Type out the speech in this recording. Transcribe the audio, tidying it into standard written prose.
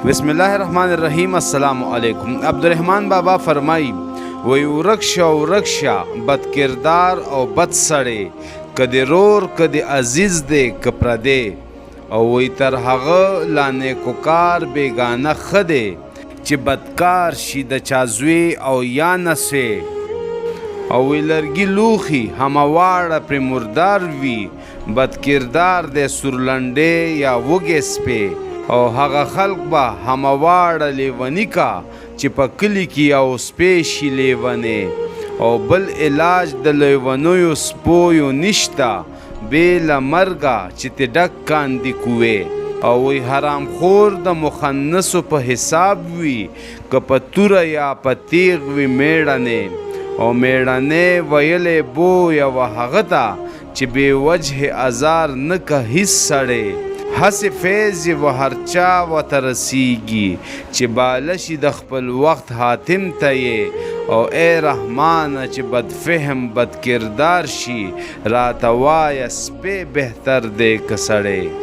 بسم الله الرحمن الرحیم. السلام علیکم. عبدالرحمن بابا فرمایی وی ورک شا بد کردار او بد سړی، کدی رور کدی عزیز دی که پردی، او وی تر هغه لا نیکوکار بیگانه ښه دی چې بدکار شي د چا زوی او یا نسوی، او وی لرګي لوښي همواړه پرې مردار وي، بد کردار دی سورلنډې یا وږې سپی، او هغه خلق به همواړه لیونی کا چې په کلي کې یو سپی شي لیونی، او بل علاج د لیونیو سپویو نشته بې له مرګه چې ته ډک کاندي کوې، او وی حرام خور د مخنثو په حساب وي که په توره یا په تیغ وي میړنې، او میړنې ویلې بویه وه هغه ته چې بې وجه ازار نه که هیڅ سړی، هسې فیض و هر چا ورته رسیږي چې باله شي د خپل وخت حاتم ته یې، او ای رحمانه چې بد فهم بد کردار شي راته وایه سپی بهتر دی که سړی.